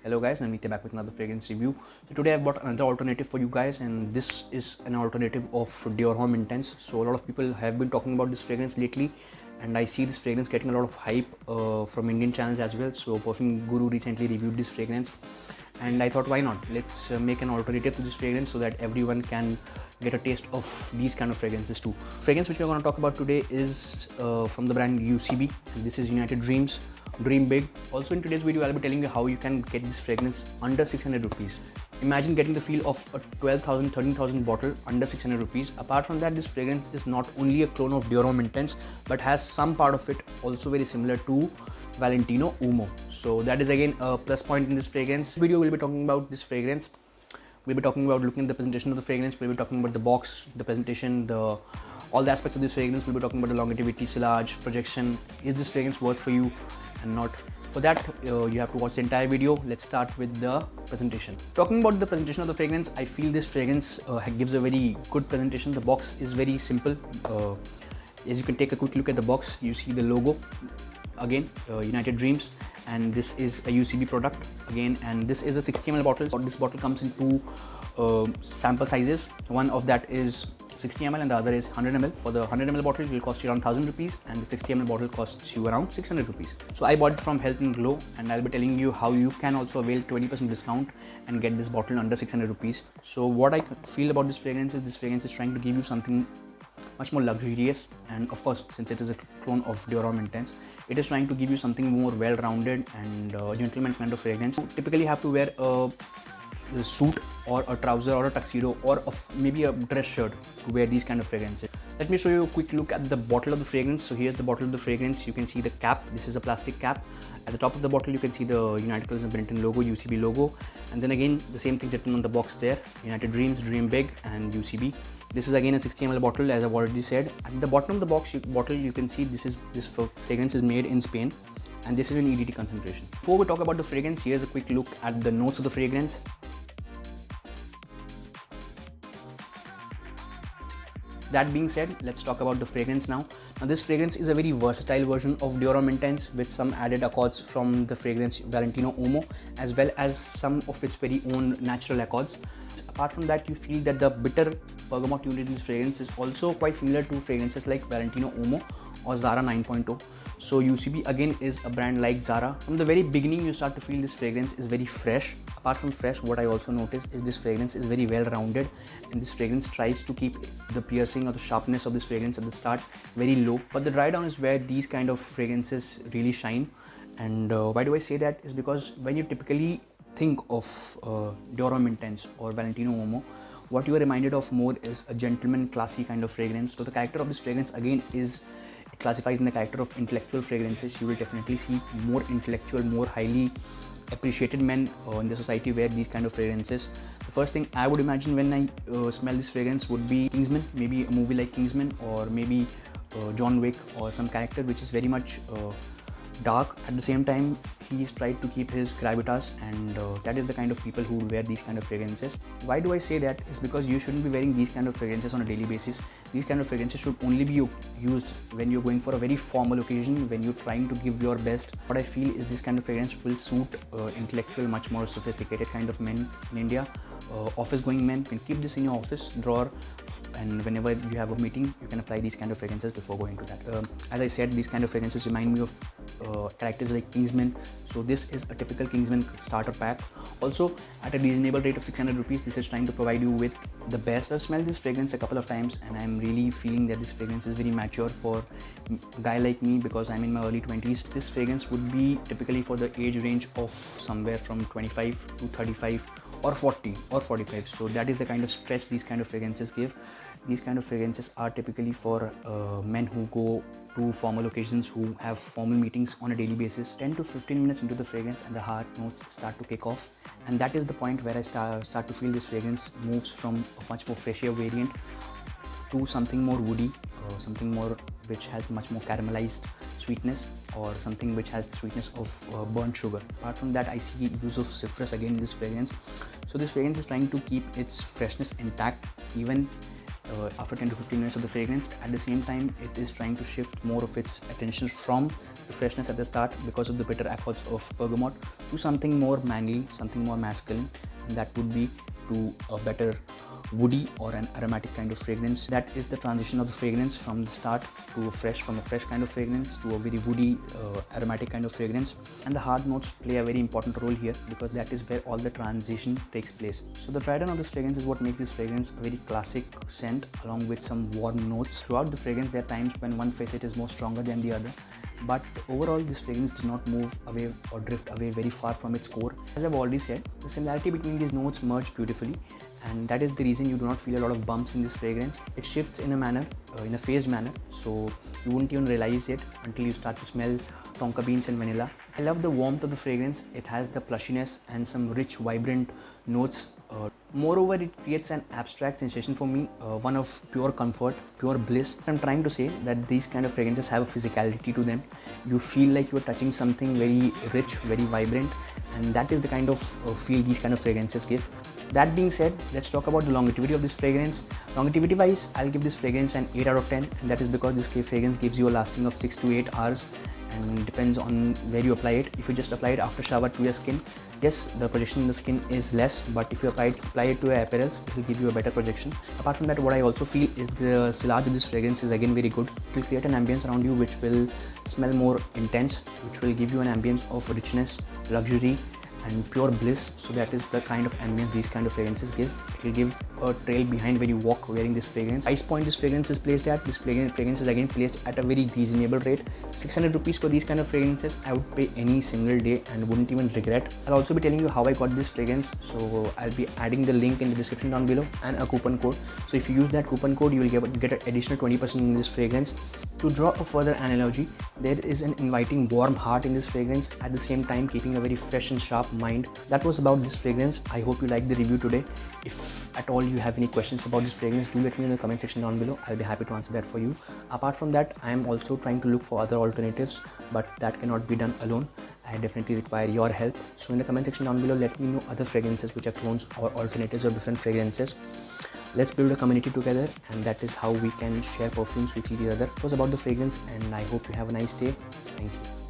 Hello guys, I'm Nitya back with another fragrance review. So today I've brought another alternative for you guys, and this is an alternative of Dior Homme Intense. So a lot of people have been talking about this fragrance lately, and I see this fragrance getting a lot of hype from Indian channels as well. So Perfume Guru recently reviewed this fragrance, and I thought, why not? Let's make an alternative to this fragrance so that everyone can get a taste of these kind of fragrances too. Fragrance which we're going to talk about today is from the brand UCB, and this is United Dreams. Dream big. Also in today's video I'll be telling you how you can get this fragrance under 600 rupees. Imagine getting the feel of a 12,000, 13,000 bottle under 600 rupees. Apart from that, this fragrance is not only a clone of Dior Homme Intense but has some part of it also very similar to Valentino Uomo. So that is again a plus point in this fragrance. Video we'll be talking about this fragrance. We'll be talking about looking at the presentation of the fragrance. We'll be talking about the box, the presentation, all the aspects of this fragrance. We'll be talking about the longevity, sillage, projection. Is this fragrance worth for you and not? For that, you have to watch the entire video. Let's start with the presentation. Talking about the presentation of the fragrance, I feel this fragrance gives a very good presentation. The box is very simple. As you can take a quick look at the box, you see the logo again, United Dreams, and this is a UCB product again, and this is a 60 ml bottle. This bottle comes in two sample sizes. One of that is 60 ml and the other is 100 ml. For the 100 ml bottle, it will cost you around 1000 rupees, and the 60 ml bottle costs you around 600 rupees. So I bought it from Health and Glow, and I'll be telling you how you can also avail 20% discount and get this bottle under 600 rupees. So what I feel about this fragrance is trying to give you something much more luxurious, and of course, since it is a clone of Dior Homme Intense, it is trying to give you something more well-rounded and gentleman kind of fragrance. You typically have to wear a suit or a trouser or a tuxedo or maybe a dress shirt to wear these kind of fragrances. Let me show you a quick look at the bottle of the fragrance. So here's the bottle of the fragrance. You can see the cap. This is a plastic cap. At the top of the bottle, you can see the United Colors of Benetton logo, UCB logo, and then again the same thing written on the box there: United Dreams, Dream Big, and UCB. This is again a 60 ml bottle, as I've already said. At the bottom of the bottle, you can see this fragrance is made in Spain, and this is an EDT concentration. Before we talk about the fragrance, here's a quick look at the notes of the fragrance. That being said, let's talk about the fragrance now. Now this fragrance is a very versatile version of Dior Homme Intense with some added accords from the fragrance Valentino Uomo, as well as some of its very own natural accords. Apart from that, you feel that the bitter bergamot unit in this fragrance is also quite similar to fragrances like Valentino Uomo or Zara 9.0. So UCB again is a brand like Zara. From the very beginning, you start to feel this fragrance is very fresh. Apart from fresh, what I also notice is this fragrance is very well rounded, and this fragrance tries to keep the piercing or the sharpness of this fragrance at the start very low. But the dry down is where these kind of fragrances really shine. And why do I say that? Is because when you typically think of Dior Homme Intense or Valentino Uomo, what you are reminded of more is a gentleman, classy kind of fragrance. So the character of this fragrance again is, it classifies in the character of intellectual fragrances. You will definitely see more intellectual, more highly appreciated men in the society wear these kind of fragrances. The first thing I would imagine when I smell this fragrance would be Kingsman, maybe a movie like Kingsman, or maybe John Wick, or some character which is very much dark. At the same time, he's tried to keep his gravitas, and that is the kind of people who wear these kind of fragrances. Why do I say that? Is because you shouldn't be wearing these kind of fragrances on a daily basis. These kind of fragrances should only be used when you're going for a very formal occasion, when you're trying to give your best. What I feel is this kind of fragrance will suit intellectual, much more sophisticated kind of men in India. Office going men can keep this in your office drawer, and whenever you have a meeting, you can apply these kind of fragrances before going to that. As I said, these kind of fragrances remind me of characters like Kingsman. So this is a typical Kingsman starter pack. Also at a reasonable rate of 600 rupees, this is trying to provide you with the best. I've smelled this fragrance a couple of times, and I'm really feeling that this fragrance is very mature for a guy like me, because I'm in my early 20s. This fragrance would be typically for the age range of somewhere from 25 to 35 or 40 or 45. So that is the kind of stretch these kind of fragrances give. These kind of fragrances are typically for men who go to formal occasions, who have formal meetings on a daily basis. 10 to 15 minutes into the fragrance and the heart notes start to kick off, and that is the point where I start to feel this fragrance moves from a much more fresher variant to something more woody, something more which has much more caramelized sweetness, or something which has the sweetness of burnt sugar. Apart from that, I see use of Cypress again in this fragrance. So this fragrance is trying to keep its freshness intact even after 10 to 15 minutes of the fragrance. At the same time, it is trying to shift more of its attention from the freshness at the start because of the bitter accords of bergamot to something more manly, something more masculine, and that would be to a better woody or an aromatic kind of fragrance. That is the transition of the fragrance from the start to from a fresh kind of fragrance to a very woody aromatic kind of fragrance. And the hard notes play a very important role here because that is where all the transition takes place. So the dry down of this fragrance is what makes this fragrance a very classic scent along with some warm notes. Throughout the fragrance there are times when one facet is more stronger than the other, but overall this fragrance does not move away or drift away very far from its core. As I've already said, the similarity between these notes merge beautifully, and that is the reason you do not feel a lot of bumps in this fragrance. It shifts in a manner, in a phased manner, so you wouldn't even realize it until you start to smell tonka beans and vanilla. I love the warmth of the fragrance. It has the plushiness and some rich, vibrant notes. Moreover, it creates an abstract sensation for me, one of pure comfort, pure bliss. I'm trying to say that these kind of fragrances have a physicality to them. You feel like you're touching something very rich, very vibrant, and that is the kind of feel these kind of fragrances give. That being said, let's talk about the longevity of this fragrance. Longevity wise, I'll give this fragrance an 8 out of 10, and that is because this fragrance gives you a lasting of 6 to 8 hours, and depends on where you apply it. If you just apply it after shower to your skin, yes, the projection in the skin is less, but if you apply it to your apparels, this will give you a better projection. Apart from that, what I also feel is the sillage of this fragrance is again very good. It will create an ambience around you which will smell more intense, which will give you an ambience of richness, luxury, and pure bliss. So that is the kind of ambience these kind of fragrances give. It will give a trail behind when you walk wearing this fragrance. Price point this fragrance is placed at, this fragrance is again placed at a very reasonable rate. 600 rupees for these kind of fragrances I would pay any single day and wouldn't even regret. I'll also be telling you how I got this fragrance, so I'll be adding the link in the description down below and a coupon code. So if you use that coupon code, you will get an additional 20% in this fragrance. To draw a further analogy, there is an inviting warm heart in this fragrance, at the same time keeping a very fresh and sharp mind. That was about this fragrance. I hope you liked the review today. If at all you have any questions about this fragrance, do let me know in the comment section down below. I'll be happy to answer that for you. Apart from that, I am also trying to look for other alternatives, but that cannot be done alone. I definitely require your help. So in the comment section down below, let me know other fragrances which are clones or alternatives of different fragrances. Let's build a community together, and that is how we can share perfumes with each other. It was about the fragrance, and I hope you have a nice day. Thank you.